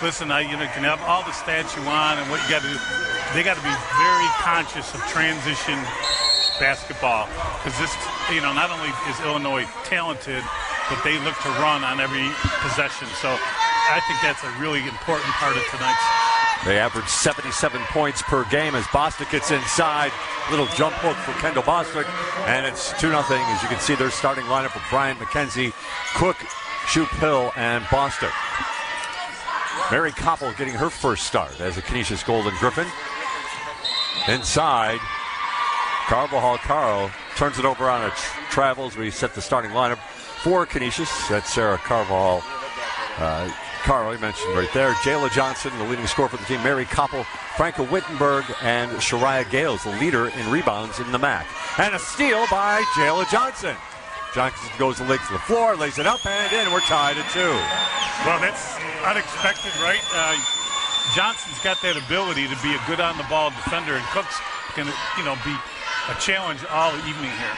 listen, you can have all the stats you want and what you got to do. They got to be very conscious of transition basketball because this, not only is Illinois talented, but they look to run on every possession. So I think that's a really important part of tonight's. They average 77 points per game as Bostic gets inside. Little jump hook for Kendall Bostic, and it's 2-0. As you can see, their starting lineup of Bryant, McKenzie, Cook, Shoup Hill, and Bostic. Mary Koppel getting her first start as a Canisius Golden Griffin. Inside, Carvajal turns it over on a travels. We set the starting lineup for Canisius. That's Sarah Carvajal. Carl, you mentioned right there. Jayla Johnson, the leading scorer for the team. Mary Koppel, Franca Wittenberg, and Shariah Gales, the leader in rebounds in the MAC. And a steal by Jayla Johnson. Johnson goes the length to the floor, lays it up and in. We're tied at 2. Well, that's unexpected, right? Johnson's got that ability to be a good on-the-ball defender, and Cook's going to, be a challenge all evening here.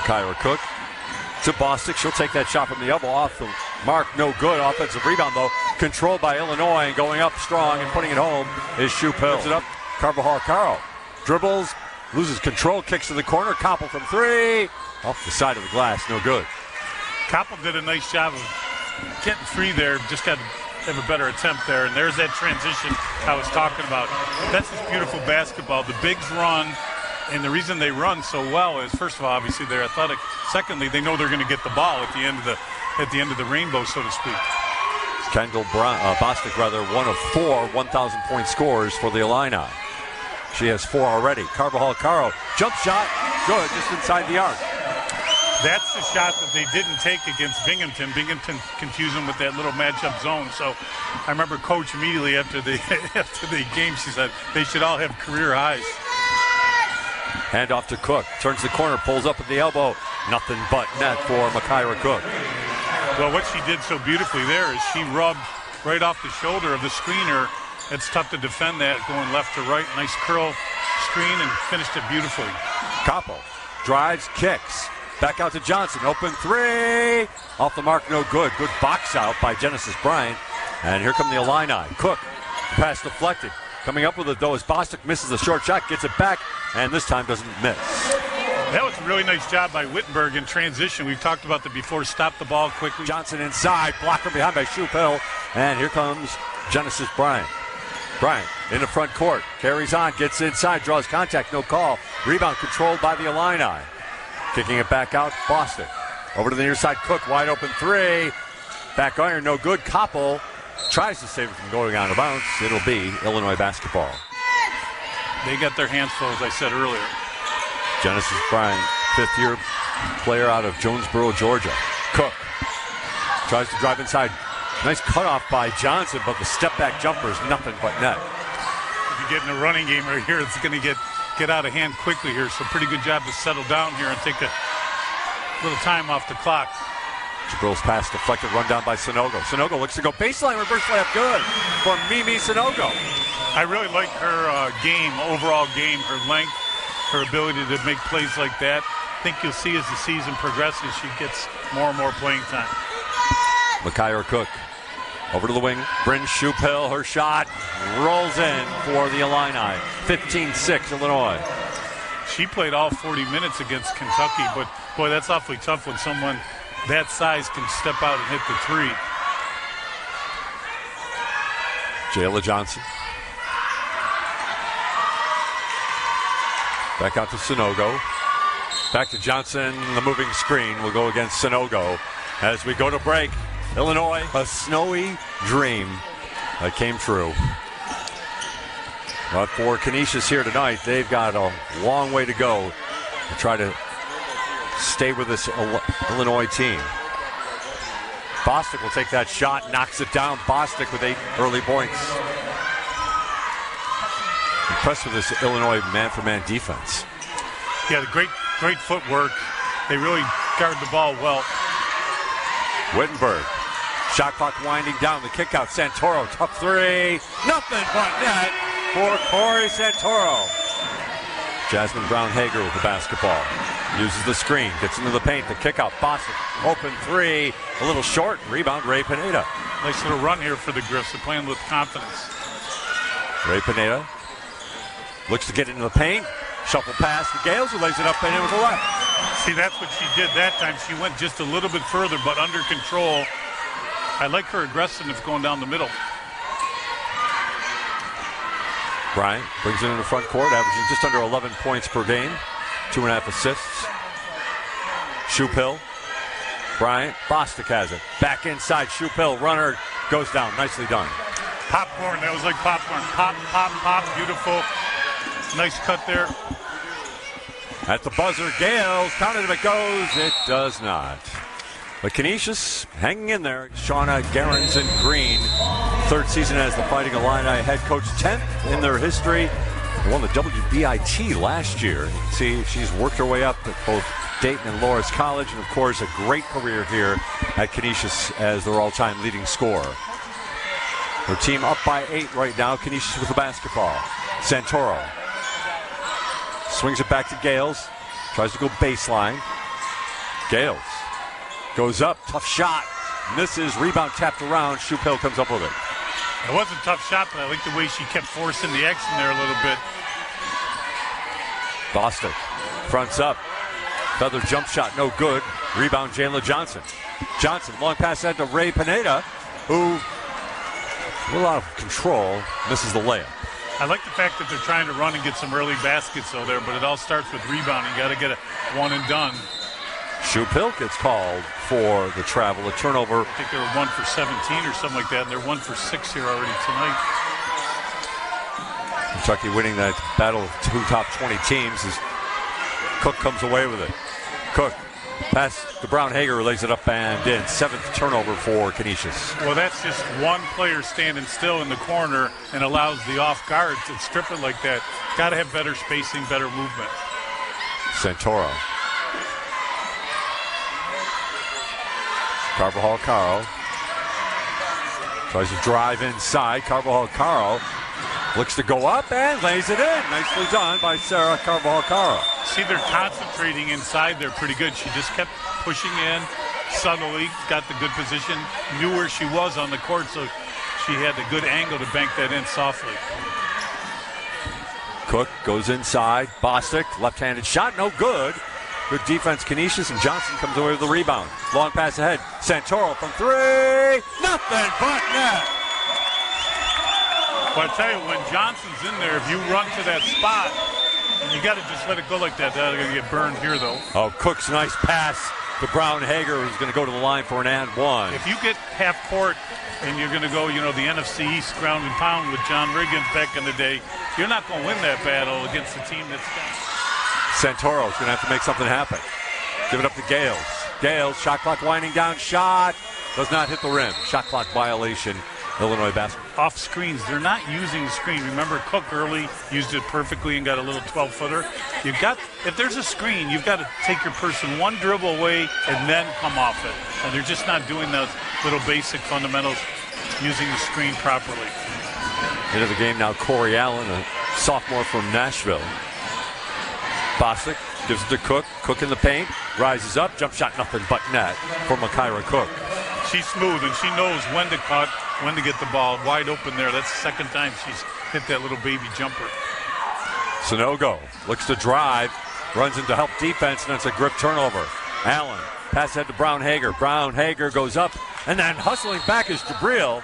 Kyra Cook to Bostic. She'll take that shot from the elbow off the mark. No good. Offensive rebound, though. Controlled by Illinois, and going up strong and putting it home is Shoup Hill. It up. Carvajal dribbles, loses control, kicks to the corner. Koppel from 3. Off the side of the glass. No good. Koppel did a nice job of getting free there. Just got to have a better attempt there. And there's that transition I was talking about. That's just beautiful basketball. The bigs run. And the reason they run so well is, first of all, obviously they're athletic. Secondly, they know they're going to get the ball at the end of the rainbow, so to speak. Kendall Bostic, one of 4 1,000-point scorers for the Illini. She has 4 already. Carvajal, jump shot, good, just inside the arc. That's the shot that they didn't take against Binghamton. Binghamton confused them with that little matchup zone. So I remember Coach immediately after the game, she said they should all have career highs. Hand off to Cook. Turns the corner, pulls up at the elbow. Nothing but net for Makira Cook. Well, what she did so beautifully there is she rubbed right off the shoulder of the screener. It's tough to defend that going left to right. Nice curl screen and finished it beautifully. Koppel drives, kicks. Back out to Johnson. Open 3. Off the mark, no good. Good box out by Genesis Bryant. And here come the Illini. Cook, pass deflected. Coming up with it, though, as Bostic misses a short shot, gets it back, and this time doesn't miss. That was a really nice job by Wittenberg in transition. We've talked about that before. Stop the ball quickly. Johnson inside, blocked from behind by Shoup Hill. And here comes Genesis Bryant. Bryant in the front court, carries on, gets inside, draws contact, no call. Rebound controlled by the Illini. Kicking it back out, Bostic. Over to the near side, Cook, wide open 3. Back iron, no good. Koppel tries to save it from going out of bounds. It'll be Illinois basketball. They got their hands full, as I said earlier. Genesis Bryant, 5th-year player out of Jonesboro, Georgia. Cook tries to drive inside. Nice cutoff by Johnson, but the step-back jumper is nothing but net. If you get in a running game right here, it's going to get out of hand quickly here. So pretty good job to settle down here and take a little time off the clock. Jabril's pass deflected, run down by Sanogo. Sanogo looks to go baseline, reverse layup, good for Mimi Sanogo. I really like her overall game, her length, her ability to make plays like that. I think you'll see as the season progresses, she gets more and more playing time. Makira Cook over to the wing. Bryn Shoup Hill, her shot rolls in for the Illini. 15-6 Illinois. She played all 40 minutes against Kentucky, but boy, that's awfully tough when someone that size can step out and hit the 3. Jayla Johnson. Back out to Sanogo. Back to Johnson. The moving screen will go against Sanogo. As we go to break, Illinois, a snowy dream that came true. But for Canisius here tonight, they've got a long way to go to try to stay with this Illinois team. Bostic will take that shot, knocks it down. Bostic with 8 early points. Impressed with this Illinois man-for-man defense. Yeah, great footwork. They really guard the ball well. Wittenberg, shot clock winding down. The kick out, Santoro, tough 3. Nothing but net for Corey Santoro. Jasmine Brown-Hagger with the basketball. Uses the screen, gets into the paint, the kick out. Bostic, open 3, a little short. Rebound, Ray Pineda. Nice little run here for the Griffs. They're playing with confidence. Ray Pineda looks to get into the paint. Shuffle pass to Gales, who lays it up and in with the left. See, that's what she did that time. She went just a little bit further, but under control. I like her aggressiveness going down the middle. Bryant brings it in the front court, averaging just under 11 points per game, 2.5 assists. Shupill, Bryant, Bostic has it. Back inside, Shupill, runner goes down. Nicely done. Popcorn, that was like popcorn. Pop, pop, pop, beautiful. Nice cut there. At the buzzer, Gales, counted if it goes. It does not. But Canisius hanging in there. Shauna Green, third season as the Fighting Illini head coach, 10th in their history. They won the WBIT last year. You can see she's worked her way up at both Dayton and Loras College, and of course a great career here at Canisius as their all-time leading scorer. Their team up by 8 right now. Canisius with the basketball. Santoro swings it back to Gales. Tries to go baseline. Gales goes up. Tough shot. Misses. Rebound tapped around. Shupill comes up with it. It wasn't a tough shot, but I like the way she kept forcing the action there a little bit. Bostic fronts up. Feather jump shot. No good. Rebound Jayla Johnson. Johnson. Long pass ahead to Ray Pineda, who, with a lot of control, misses the layup. I like the fact that they're trying to run and get some early baskets over there, but it all starts with rebounding. You got to get a one and done. Shupill gets called for the travel, a turnover. I think they were 1 for 17 or something like that, and they're 1 for 6 here already tonight. Kentucky winning that battle of 2 top 20 teams as Cook comes away with it. Cook, pass to Brown-Hagger, lays it up and in. 7th turnover for Canisius. Well, that's just one player standing still in the corner and allows the off guard to strip it like that. Got to have better spacing, better movement. Santoro. Carvajal-Caro tries to drive inside. Carvajal-Caro looks to go up and lays it in. Nicely done by Sarah Carvajal-Caro. See, they're concentrating inside there pretty good. She just kept pushing in subtly, got the good position, knew where she was on the court, so she had the good angle to bank that in softly. Cook goes inside. Bostic, left-handed shot, no good. Good defense, Canisius, and Johnson comes away with the rebound. Long pass ahead. Santoro from 3. Nothing but net. Well, I tell you, when Johnson's in there, if you run to that spot, you got to just let it go like that. That's going to get burned here, though. Oh, Cook's nice pass to Brown-Hagger, who's going to go to the line for an and one. If you get half court and you're going to go, the NFC East ground and pound with John Riggins back in the day, you're not going to win that battle against a team that's got. Santoro's going to have to make something happen. Give it up to Gales. Gales, shot clock winding down, shot. Does not hit the rim. Shot clock violation, Illinois basketball. Off screens, they're not using the screen. Remember, Cook early used it perfectly and got a little 12-footer. If there's a screen, you've got to take your person one dribble away and then come off it. And they're just not doing those little basic fundamentals, using the screen properly. Into the game now, Corey Allen, a sophomore from Nashville. Bostic gives it to Cook. Cook in the paint. Rises up. Jump shot, nothing but net for Makira Cook. She's smooth, and she knows when to cut, when to get the ball wide open there. That's the second time she's hit that little baby jumper. Sonogo looks to drive. Runs into help defense, and it's a grip turnover. Allen. Pass ahead to Brown-Hagger. Brown-Hagger goes up, and then hustling back is Jabril.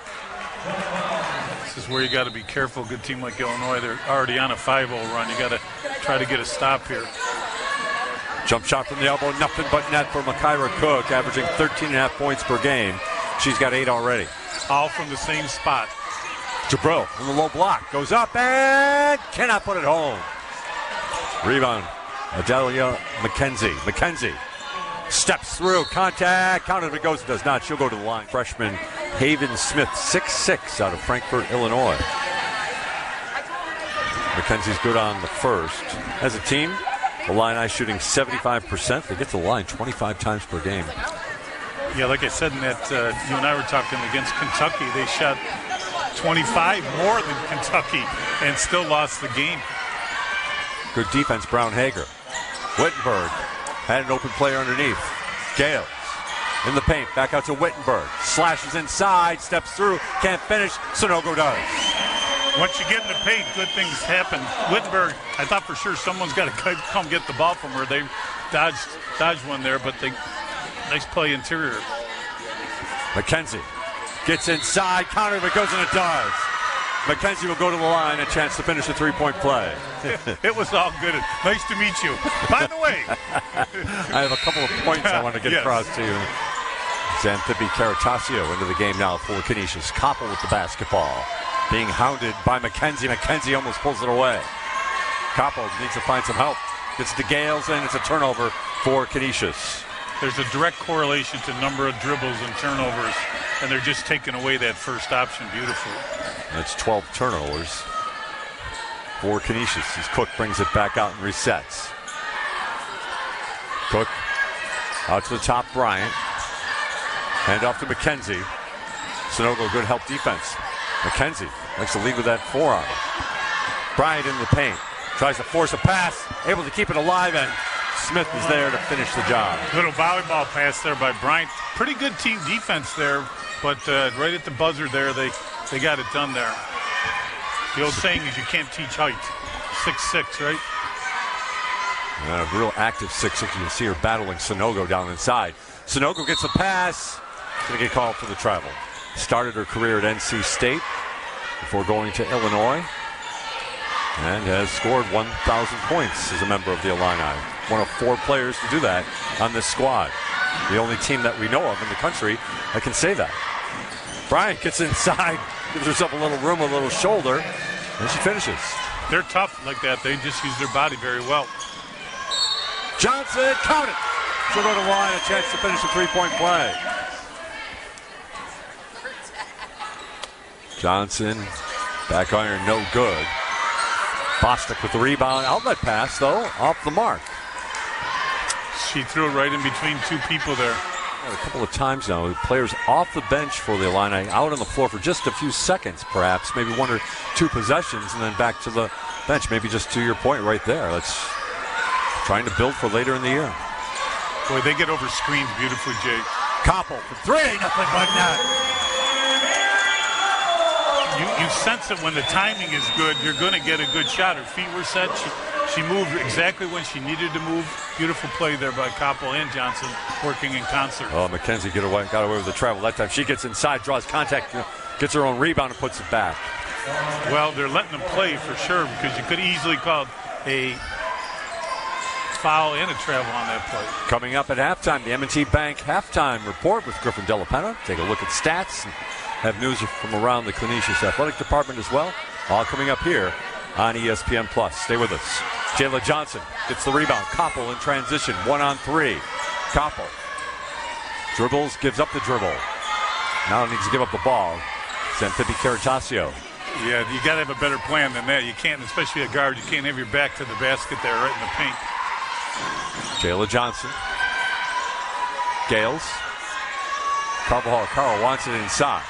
This is where you got to be careful. Good team like Illinois, they're already on a 5-0 run. You got to try to get a stop here. Jump shot from the elbow, nothing but net for Makira Cook, averaging 13.5 points per game. She's got 8 already. All from the same spot. Jabril on the low block, goes up and cannot put it home. Rebound, Adalia McKenzie. McKenzie steps through, contact, counted if it goes, it does not. She'll go to the line. Freshman Haven Smith, 6'6", out of Frankfort, Illinois. McKenzie's good on the first. As a team, the Illini shooting 75%. They get to the line 25 times per game. Yeah, like I said, in that you and I were talking against Kentucky, they shot 25 more than Kentucky and still lost the game. Good defense, Brown-Hagger. Wittenberg had an open player underneath. Gales in the paint. Back out to Wittenberg. Slashes inside, steps through, can't finish. Sunogo does. Once you get in the paint, good things happen. Wittenberg, I thought for sure someone's got to come get the ball from her. They dodged one there, but nice play interior. McKenzie gets inside, counter, but goes, and it does. McKenzie will go to the line, a chance to finish a three-point play. It was all good. Nice to meet you. By the way, I have a couple of points I want to get across to you. Xanthippe Caratasio into the game now for Canisius. Koppel with the basketball. Being hounded by McKenzie. McKenzie almost pulls it away. Koppel needs to find some help. Gets to Gales, and it's a turnover for Canisius. There's a direct correlation to number of dribbles and turnovers, and they're just taking away that first option beautifully. That's 12 turnovers for Canisius as Cook brings it back out and resets. Cook out to the top, Bryant. Hand off to McKenzie. Sunogo, good help defense. McKenzie likes to lead with that forearm. Bryant in the paint. Tries to force a pass. Able to keep it alive, and Smith is there to finish the job. Little volleyball pass there by Bryant. Pretty good team defense there, but right at the buzzer there, they got it done there. The old saying is you can't teach height. 6'6", right? A real active 6'6". You can see her battling Sunogo down inside. Sunogo gets a pass. Going to get called for the travel. Started her career at NC State before going to Illinois, and has scored 1,000 points as a member of the Illini. One of 4 players to do that on this squad. The only team that we know of in the country that can say that. Bryant gets inside, gives herself a little room, a little shoulder, and she finishes. They're tough like that. They just use their body very well. Johnson, count it. She'll go to the line, a chance to finish a three-point play. Johnson, back iron, no good. Bostic with the rebound. Outlet pass, though, off the mark. She threw it right in between 2 people there. A couple of times now, the players off the bench for the Illini, out on the floor for just a few seconds, perhaps, maybe 1 or 2 possessions, and then back to the bench. Maybe just to your point right there. That's trying to build for later in the year. Boy, they get over screens beautifully, Jay. Koppel for 3, nothing but net. You sense it when the timing is good, you're going to get a good shot. Her feet were set. She moved exactly when she needed to move. Beautiful play there by Koppel and Johnson working in concert. Oh, McKenzie got away with the travel that time. She gets inside, draws contact, gets her own rebound, and puts it back. Well, they're letting them play for sure, because you could easily call a foul and a travel on that play. Coming up at halftime, the M&T Bank halftime report with Griffin Della Penna. Take a look at stats and have news from around the Canisius Athletic Department as well. All coming up here on ESPN+. Stay with us. Jayla Johnson gets the rebound. Koppel in transition, 1-on-3. Koppel dribbles, gives up the dribble. Now needs to give up the ball. Xanthippe Caratasio. Yeah, you got to have a better plan than that. You can't, especially a guard, you can't have your back to the basket there right in the paint. Jayla Johnson. Gales. Carl wants it inside.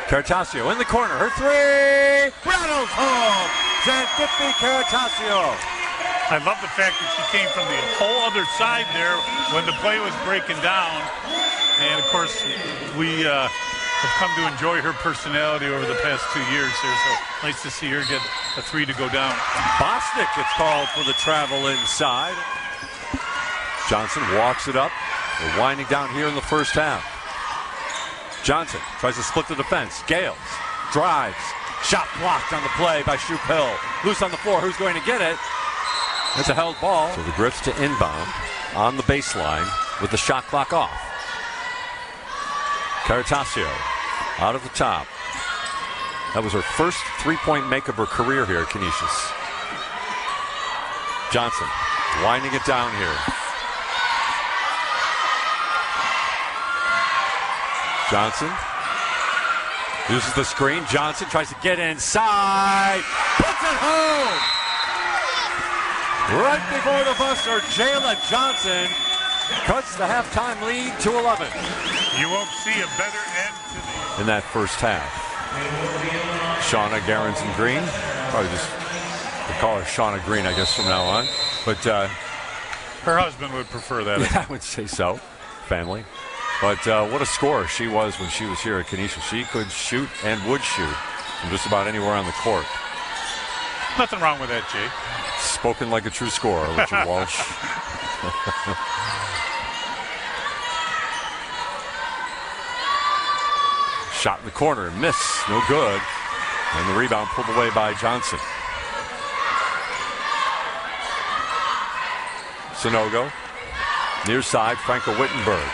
Caratasio in the corner. Her 3. Rattles home. Xanthippe Caratasio. I love the fact that she came from the whole other side there when the play was breaking down. And, of course, we have come to enjoy her personality over the past 2 years here. So nice to see her get a 3 to go down. Bostic gets called for the travel inside. Johnson walks it up. They're winding down here in the first half. Johnson tries to split the defense. Gales drives. Shot blocked on the play by Shoup Hill. Loose on the floor. Who's going to get it? It's a held ball. So the Griffs to inbound on the baseline with the shot clock off. Caratasio out of the top. That was her first three-point make of her career here at Canisius. Johnson winding it down here. Johnson uses the screen. Johnson tries to get inside. Puts it home. Right before the buzzer, Jayla Johnson cuts the halftime lead to 11. You won't see a better end to the... in that first half. Shauna Green. Probably just call her Shauna Green, I guess, from now on. But her husband would prefer that. Yeah, I would say so. Family. But what a scorer she was when she was here at Canisius. She could shoot and would shoot from just about anywhere on the court. Nothing wrong with that, Jay. Spoken like a true scorer, Richard Walsh. Shot in the corner, miss, no good. And the rebound pulled away by Johnson. Sonogo, near side, Franco Wittenberg.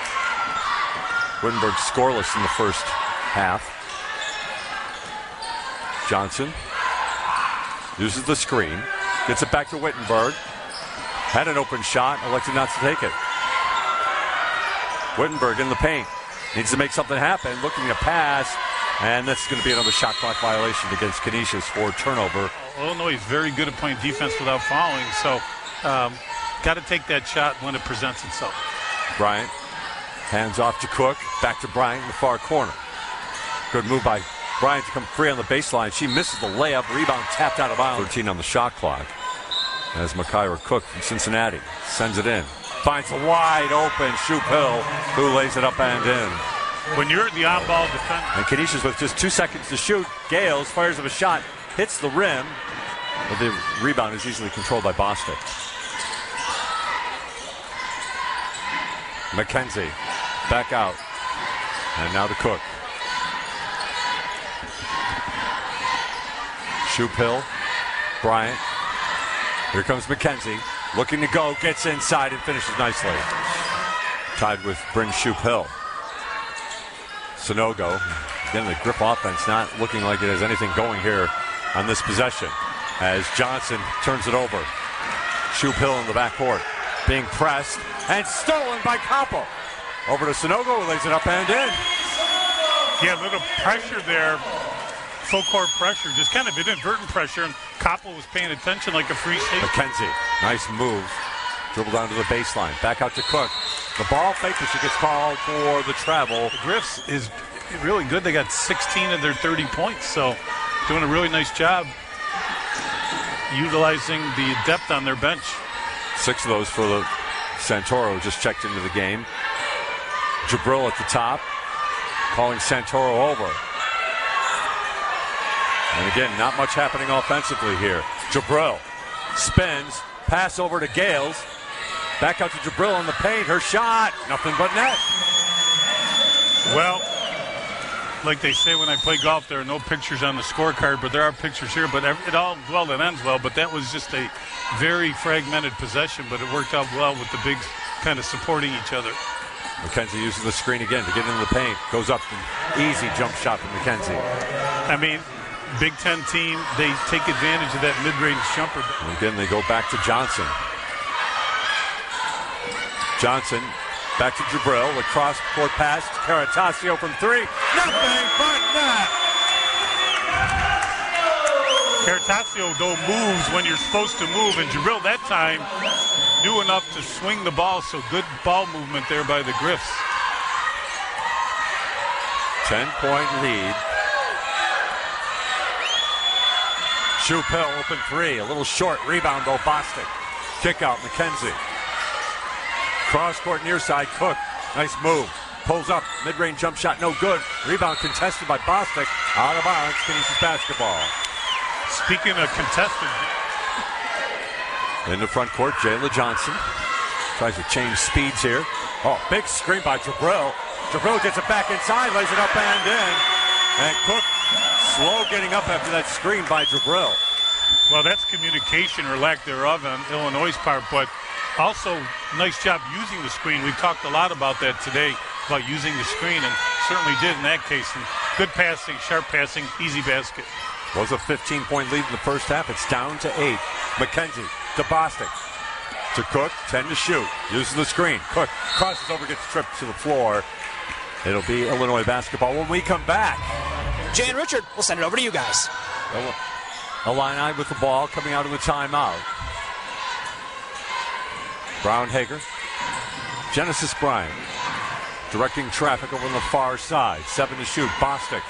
Wittenberg scoreless in the first half. Johnson uses the screen, gets it back to Wittenberg. Had an open shot, elected not to take it. Wittenberg in the paint. Needs to make something happen, looking to pass, and that's going to be another shot clock violation against Canisius for turnover. Illinois is very good at playing defense without fouling, so got to take that shot when it presents itself. Bryant, hands off to Cook, back to Bryant in the far corner. Good move by Bryant to come free on the baseline. She misses the layup, rebound tapped out of bounds. 13 on the shot clock as Makaira Cook from Cincinnati sends it in. Finds a wide open Shoop Hill, who lays it up and in. When you're the on-ball defender. And Canisius with just 2 seconds to shoot. Gales fires up a shot, hits the rim. But the rebound is easily controlled by Bostic. McKenzie back out. And now to Cook. Shoop Hill, Bryant. Here comes McKenzie. Looking to go, gets inside and finishes nicely. Tied with Bryn Shoop Hill. Sonogo. Again, the Griff offense not looking like it has anything going here on this possession. As Johnson turns it over. Shoop Hill in the backcourt. Being pressed and stolen by Capo. Over to Sonogo, who lays it up and in. Yeah, a little pressure there. Full court pressure, just kind of inadvertent pressure, and Koppel was paying attention like a free safety. McKenzie, nice move. Dribble down to the baseline. Back out to Cook. The ball fake, but she gets called for the travel. The Griffs is really good. They got 16 of their 30 points, so doing a really nice job utilizing the depth on their bench. 6 of those for the Santoro, just checked into the game. Jabril at the top, calling Santoro over. And again, not much happening offensively here. Jabril spins, pass over to Gales. Back out to Jabril in the paint. Her shot, nothing but net. Well, like they say when I play golf, there are no pictures on the scorecard, but there are pictures here. But it all, well, it ends well. But that was just a very fragmented possession, but it worked out well with the bigs kind of supporting each other. McKenzie uses the screen again to get into the paint. Goes up, easy jump shot from McKenzie. I mean, Big Ten team, they take advantage of that mid-range jumper. And again, they go back to Johnson. Johnson back to Jabril. The cross-court pass to Caratasio from 3. Nothing but net. Caratasio, though, moves when you're supposed to move, and Jabril that time knew enough to swing the ball, so good ball movement there by the Griffs. 10-point lead. Shoop Hill, open 3, a little short. Rebound, though, Bostic. Kick out, McKenzie. Cross-court near side, Cook. Nice move. Pulls up, mid-range jump shot, no good. Rebound contested by Bostic. Out of bounds, Canisius basketball. Speaking of contested. In the front court, Jayla Johnson tries to change speeds here. Oh, big screen by Jabril. Jabril gets it back inside, lays it up and in. And Cook slow getting up after that screen by Jabril. Well, that's communication or lack thereof on Illinois' part, but also nice job using the screen. We've talked a lot about that today, about using the screen, and certainly did in that case. And good passing, sharp passing, easy basket. Was a 15-point lead in the first half. It's down to 8. McKenzie to Bostic. To Cook, 10 to shoot. Uses the screen. Cook crosses over, gets tripped to the floor. It'll be Illinois basketball when we come back. Jay and Richard, we'll send it over to you guys. Illini with the ball coming out of the timeout. Brown-Hagger. Genesis Bryant directing traffic over on the far side. 7 to shoot. Bostic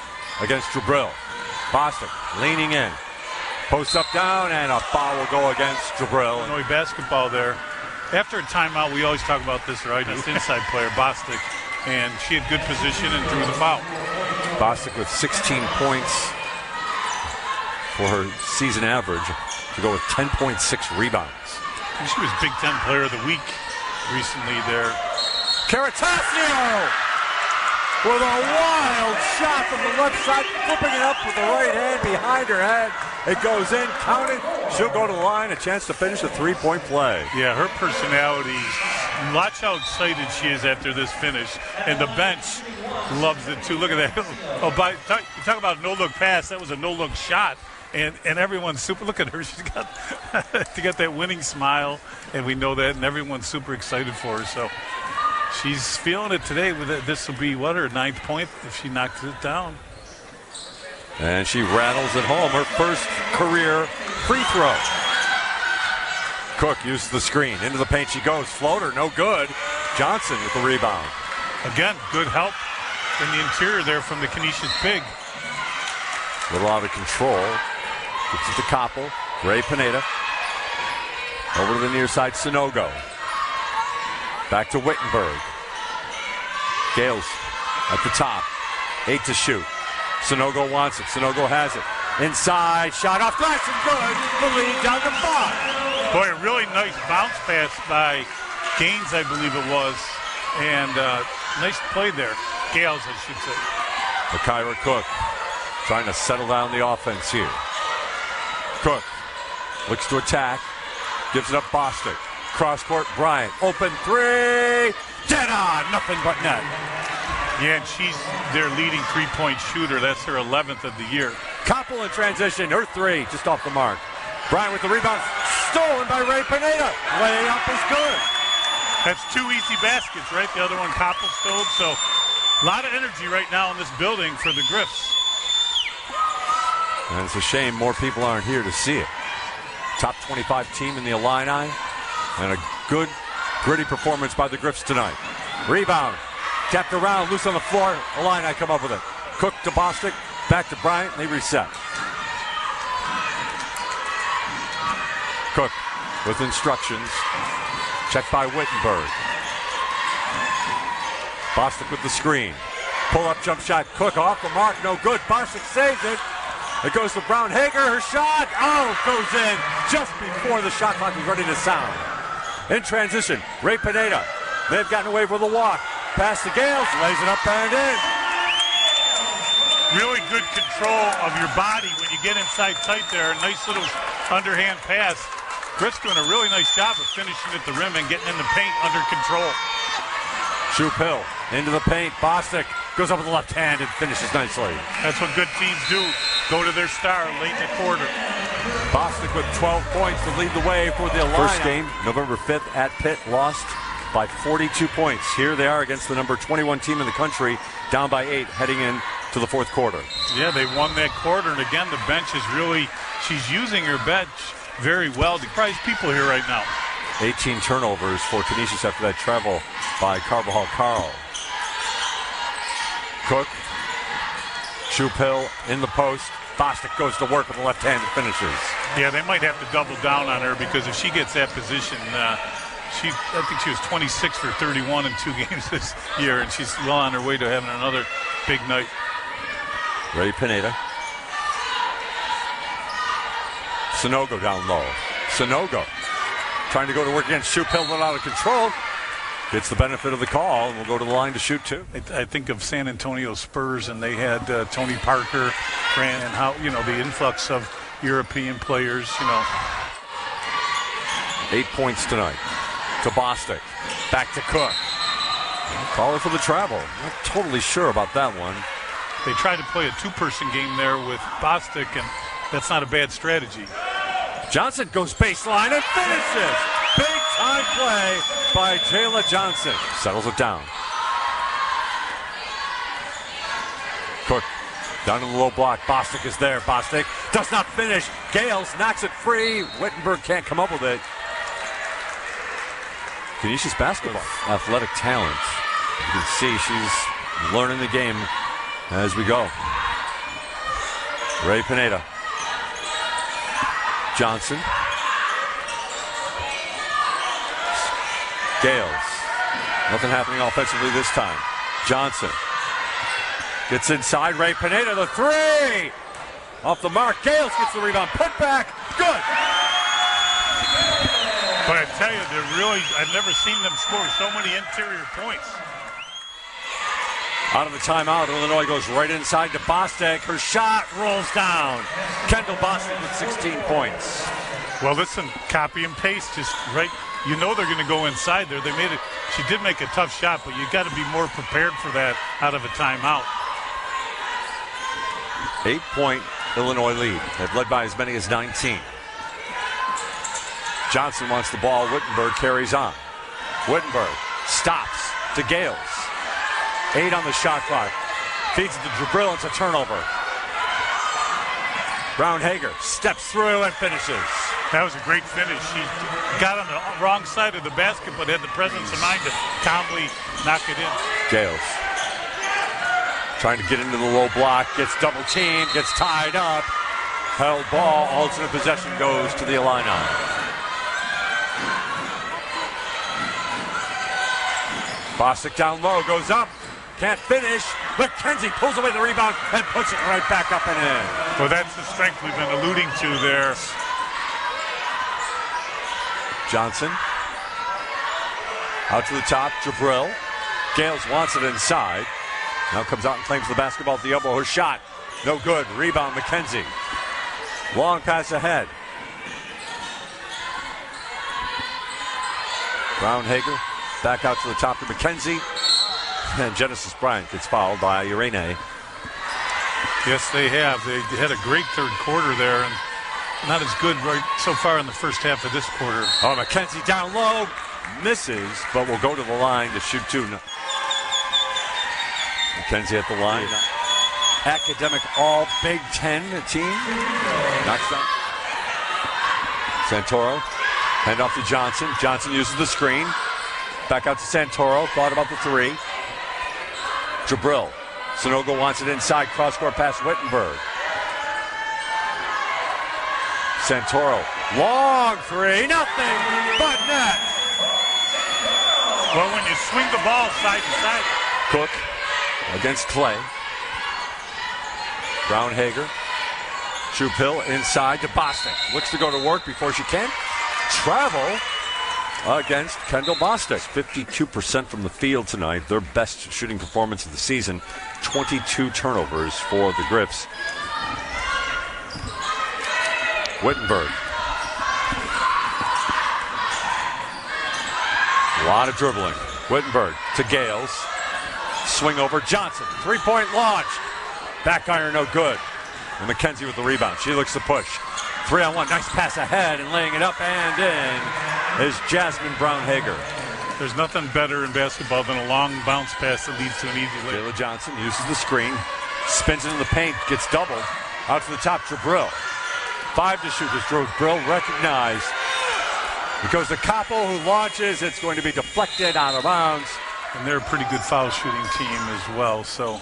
against Jabril. Bostic leaning in. Post up down, and a foul will go against Jabril. Illinois basketball there. After a timeout, we always talk about this, right? This inside player, Bostic. and she had good position and drew the foul. Bostic with 16 points for her season average to go with 10.6 rebounds. And she was Big Ten Player of the Week recently there. Caratasio with a wild shot from the left side, flipping it up with the right hand behind her head. It goes in, counted. She'll go to the line, a chance to finish a three-point play. Yeah, her personality, watch how excited she is after this finish. And the bench loves it too. Look at that. Oh, you talk about no-look pass. That was a no-look shot. And everyone's super. Look at her. She's got to get that winning smile, and we know that. And everyone's super excited for her. So she's feeling it today. With it. This will be her 9th point if she knocks it down. And she rattles it home. Her first career free throw. Cook uses the screen. Into the paint she goes. Floater, no good. Johnson with the rebound. Again, good help in the interior there from the Canisius big. A little out of control. Gets it to Koppel. Ray Pineda. Over to the near side, Sonogo. Back to Wittenberg. Gales at the top. 8 to shoot. Sonogo wants it. Sonogo has it. Inside, shot off glass and good. The lead down to 5. Boy, a really nice bounce pass by Gaines, I believe it was. And nice play there. Gales, I should say. Kyra Cook trying to settle down the offense here. Cook looks to attack. Gives it up Bostic. Cross court, Bryant. Open three. Dead on. Nothing but net. Yeah, and she's their leading three-point shooter. That's her 11th of the year. Koppel in transition. Her three just off the mark. Bryant with the rebound. Stolen by Ray Pineda. Layup is good. That's 2 easy baskets, right? The other one Koppel stole. So a lot of energy right now in this building for the Griffs. And it's a shame more people aren't here to see it. Top 25 team in the Illini. And a good, gritty performance by the Griffs tonight. Rebound. Tapped around, loose on the floor. Illini come up with it. Cook to Bostic. Back to Bryant. And they reset. Cook with instructions. Checked by Wittenberg. Bostic with the screen. Pull-up jump shot. Cook off the mark. No good. Bostic saves it. It goes to Brown-Hagger. Her shot. Oh, goes in just before the shot clock is ready to sound. In transition, Ray Pineda. They've gotten away with a walk. Pass to Gales. Lays it up and in. Really good control of your body when you get inside tight there. A nice little underhand pass. Griff's doing a really nice job of finishing at the rim and getting in the paint under control. Schupill into the paint. Bostic goes up with the left hand and finishes nicely. That's what good teams do. Go to their star late in the quarter. Bostic with 12 points to lead the way for the Illini. First game, November 5th at Pitt, lost by 42 points. Here they are against the number 21 team in the country, down by 8, heading in to the fourth quarter. Yeah, they won that quarter, and again, the bench is really, she's using her bench very well. Surprise people here right now. 18 turnovers for Canisius after that travel by Carvajal Carl. Cook, Schupill in the post. Bostic goes to work with the left hand and finishes. Yeah, they might have to double down on her because if she gets that position, I think she was 26 for 31 in 2 games this year, and she's well on her way to having another big night. Ray Pineda. Sonogo down low. Sonogo trying to go to work against Schupill, but out of control. Gets the benefit of the call, and will go to the line to shoot two. I think of San Antonio Spurs, and they had Tony Parker, and how, the influx of European players, 8 points tonight to Bostic. Back to Cook. Caller for the travel. Not totally sure about that one. They tried to play a 2-person game there with Bostic, and that's not a bad strategy. Johnson goes baseline and finishes. Big time play by Jayla Johnson. Settles it down. Cook down in the low block. Bostic is there. Bostic does not finish. Gales knocks it free. Wittenberg can't come up with it. Canisius basketball. Athletic talent. You can see she's learning the game as we go. Ray Pineda. Johnson. Gales. Nothing happening offensively this time. Johnson gets inside. Ray Pineda, the three. Off the mark. Gales gets the rebound. Put back. Good. But I tell you, I've never seen them score so many interior points. Out of the timeout, Illinois goes right inside to Bostic. Her shot rolls down. Kendall Bostic with 16 points. Well, listen, copy and paste, just right. You know they're going to go inside there. She did make a tough shot, but you got to be more prepared for that out of a timeout. 8-point Illinois lead. They've led by as many as 19. Johnson wants the ball. Wittenberg carries on. Wittenberg stops to Gales. 8 on the shot clock. Feeds it to Jabril. It's a turnover. Brown-Hagger steps through and finishes. That was a great finish. She got on the wrong side of the basket, but had the presence of mind to calmly knock it in. Gales trying to get into the low block. Gets double teamed. Gets tied up. Held ball. Alternate possession goes to the Illini. Bostic down low. Goes up. Can't finish. McKenzie pulls away the rebound and puts it right back up and in. Well, that's the strength we've been alluding to there. Johnson. Out to the top. Jabril. Gales wants it inside. Now comes out and claims the basketball at the elbow. Her shot. No good. Rebound McKenzie. Long pass ahead. Brown-Hagger. Back out to the top to McKenzie. And Genesis Bryant gets fouled by Irene. Yes, they have. They had a great third quarter there, and not as good right so far in the first half of this quarter. Oh, McKenzie down low. Misses, but will go to the line to shoot two. McKenzie at the line. Academic All Big Ten team. Knocks down. Santoro. Hand off to Johnson. Johnson uses the screen. Back out to Santoro. Thought about the three. Jabril. Sanogo wants it inside. Cross-court pass Wittenberg. Santoro. Long three. Nothing but net. Well, when you swing the ball side to side. Cook against Clay. Brown-Hagger. Chupil inside to Bostic. Looks to go to work before she can. Travel against Kendall Bostic. 52% from the field tonight. Their best shooting performance of the season. 22 turnovers for the Griffs. Wittenberg. A lot of dribbling. Wittenberg to Gales. Swing over Johnson. 3-point launch. Back iron no good. And McKenzie with the rebound. She looks to push. 3-on-1. Nice pass ahead and laying it up and in is Jasmine Brown-Hagger. There's nothing better in basketball than a long bounce pass that leads to an easy layup. Jayla Johnson uses the screen. Spins it in the paint. Gets doubled. Out to the top. Jabril. 5 to shoot. As Jabril recognized. It goes to Capo who launches. It's going to be deflected out of bounds. And they're a pretty good foul shooting team as well. So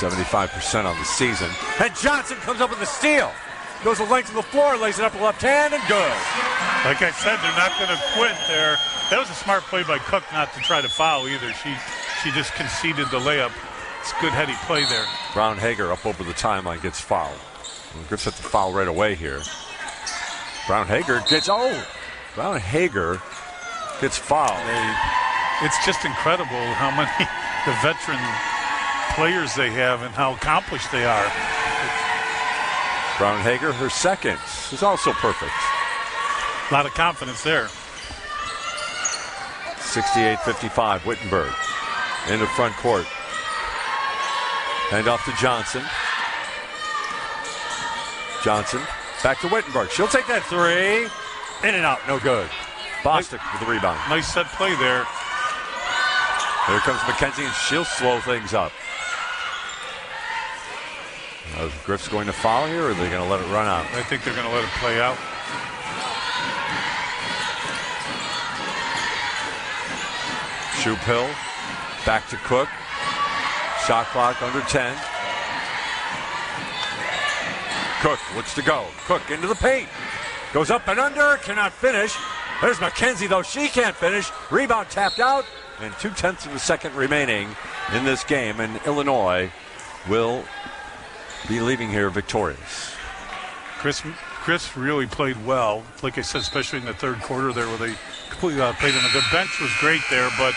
75% on the season. And Johnson comes up with the steal. Goes the length of the floor, lays it up with left hand, and good. Like I said, they're not going to quit there. That was a smart play by Cook not to try to foul either. She just conceded the layup. It's good heady play there. Brown-Hagger up over the timeline gets fouled. And Griffs have to foul right away here. Brown-Hagger gets Brown-Hagger gets fouled. It's just incredible how many the veteran players they have and how accomplished they are. Brown-Hagger, her second, is also perfect. A lot of confidence there. 68-55, Wittenberg into front court. Hand off to Johnson. Johnson back to Wittenberg. She'll take that three. In and out, no good. Bostic with the rebound. Nice set play there. Here comes McKenzie, and she'll slow things up. Are Griffs going to foul here, or are they going to let it run out? I think they're going to let it play out. Chupil back to Cook. Shot clock under 10. Cook looks to go. Cook into the paint. Goes up and under. Cannot finish. There's McKenzie, though. She can't finish. Rebound tapped out. and 2/10 of a second remaining in this game, and Illinois will be leaving here victorious. Griffs really played well, like I said, especially in the third quarter there where they completely outplayed them. Their bench was great there, but,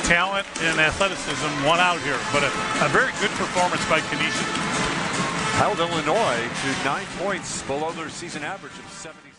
talent and athleticism won out here. But a very good performance by Canisius. Held Illinois to 9 points below their season average of 70.